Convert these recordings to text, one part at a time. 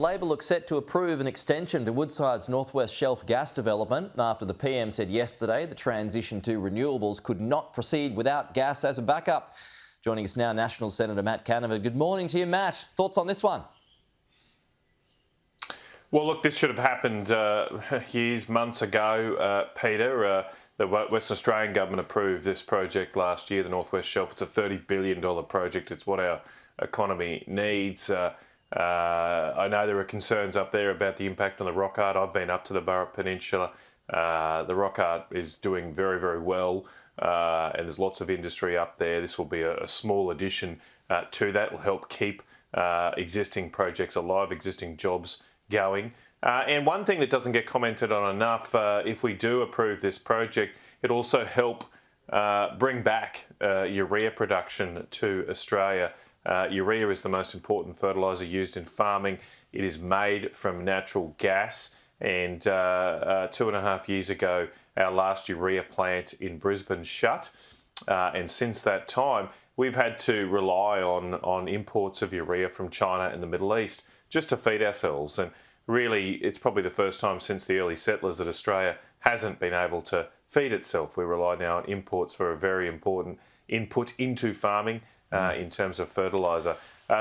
Labor looks set to approve an extension to Woodside's Northwest Shelf gas development after the PM said yesterday the transition to renewables could not proceed without gas as a backup. Joining us now, National Senator Matt Canavan. Good morning to you, Matt. Thoughts on this one? Well, look, this should have happened months ago, Peter. The Western Australian government approved this project last year, the Northwest Shelf. It's a $30 billion project. It's what our economy needs. I know there are concerns up there about the impact on the rock art. I've been up to the Burrup Peninsula. The rock art is doing very, very well, and there's lots of industry up there. This will be a small addition to that. It will help keep existing projects alive, existing jobs going. And one thing that doesn't get commented on enough, if we do approve this project, it also help bring back urea production to Australia. Urea is the most important fertiliser used in farming. It is made from natural gas, and 2.5 years ago our last urea plant in Brisbane shut, and since that time we've had to rely on imports of urea from China and the Middle East just to feed ourselves. And really, it's probably the first time since the early settlers that Australia hasn't been able to feed itself. We rely now on imports for a very important input into farming in terms of fertiliser.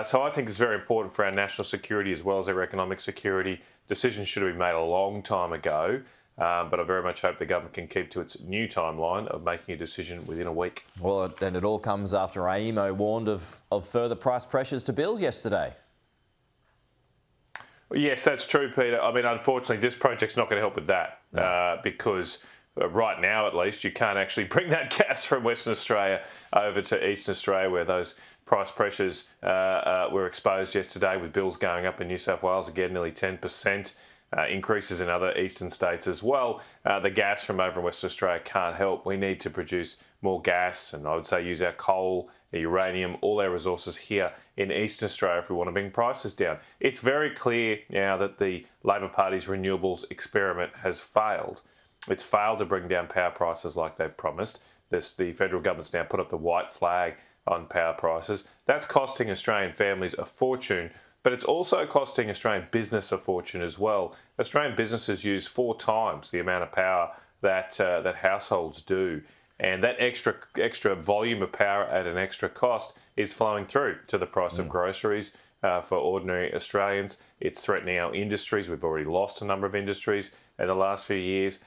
So I think it's very important for our national security as well as our economic security. Decisions should have been made a long time ago, but I very much hope the government can keep to its new timeline of making a decision within a week. Well, and it all comes after AEMO warned of further price pressures to bills yesterday. Yes, that's true, Peter. I mean, unfortunately, this project's not going to help with that because right now, at least, you can't actually bring that gas from Western Australia over to Eastern Australia, where those price pressures were exposed yesterday, with bills going up in New South Wales again, nearly 10%. Increases in other eastern states as well. The gas from over in Western Australia can't help. We need to produce more gas, and I would say use our coal, the uranium, all our resources here in Eastern Australia if we want to bring prices down. It's very clear now that the Labor Party's renewables experiment has failed. It's failed to bring down power prices like they've promised. The federal government's now put up the white flag on power prices. That's costing Australian families a fortune, but it's also costing Australian business a fortune as well. Australian businesses use 4 times the amount of power that households do. And that extra volume of power at an extra cost is flowing through to the price of groceries for ordinary Australians. It's threatening our industries. We've already lost a number of industries in the last few years.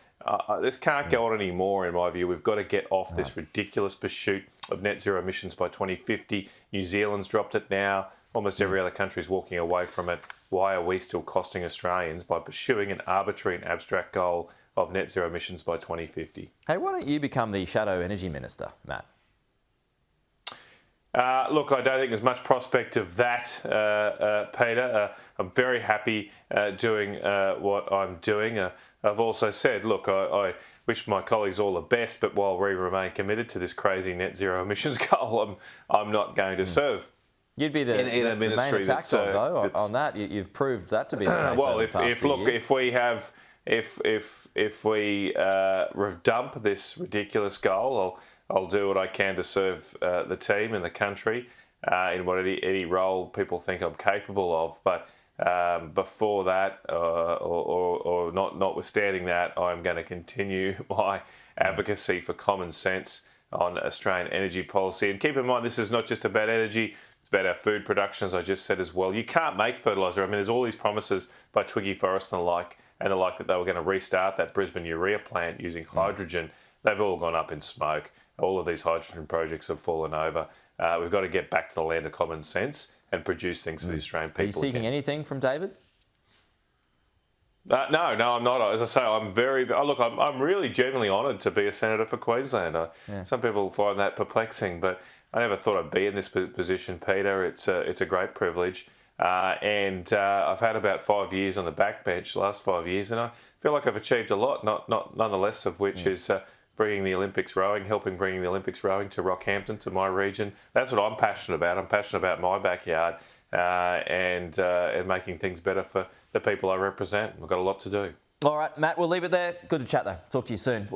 This can't go on anymore, in my view. We've got to get off this ridiculous pursuit of net zero emissions by 2050. New Zealand's dropped it now. Almost every other country is walking away from it. Why are we still costing Australians by pursuing an arbitrary and abstract goal of net zero emissions by 2050? Hey, why don't you become the shadow energy minister, Matt? Look, I don't think there's much prospect of that, Peter. I'm very happy doing what I'm doing. I've also said, look, I wish my colleagues all the best, but while we remain committed to this crazy net zero emissions goal, I'm not going to serve. You'd be the main attack dog, though, on that. You've proved that to be the case. Well, if we dump this ridiculous goal, I'll do what I can to serve the team and the country in what any role people think I'm capable of. But before that, or notwithstanding that, I'm going to continue my advocacy for common sense on Australian energy policy. And keep in mind, this is not just about energy. It's about our food production, as I just said as well. You can't make fertiliser. I mean, there's all these promises by Twiggy Forrest and the like that they were going to restart that Brisbane urea plant using hydrogen. They've all gone up in smoke. All of these hydrogen projects have fallen over. We've got to get back to the land of common sense and produce things for the Australian people. Are you seeking anything from David? No, I'm not. As I say, I'm really genuinely honoured to be a senator for Queensland. Some people find that perplexing, but I never thought I'd be in this position, Peter. It's a great privilege. And I've had about 5 years on the backbench, the last 5 years, and I feel like I've achieved a lot, not none the less of which is helping bring the Olympics rowing to Rockhampton, to my region. That's what I'm passionate about. I'm passionate about my backyard and making things better for the people I represent. We've got a lot to do. All right, Matt, we'll leave it there. Good to chat, though. Talk to you soon.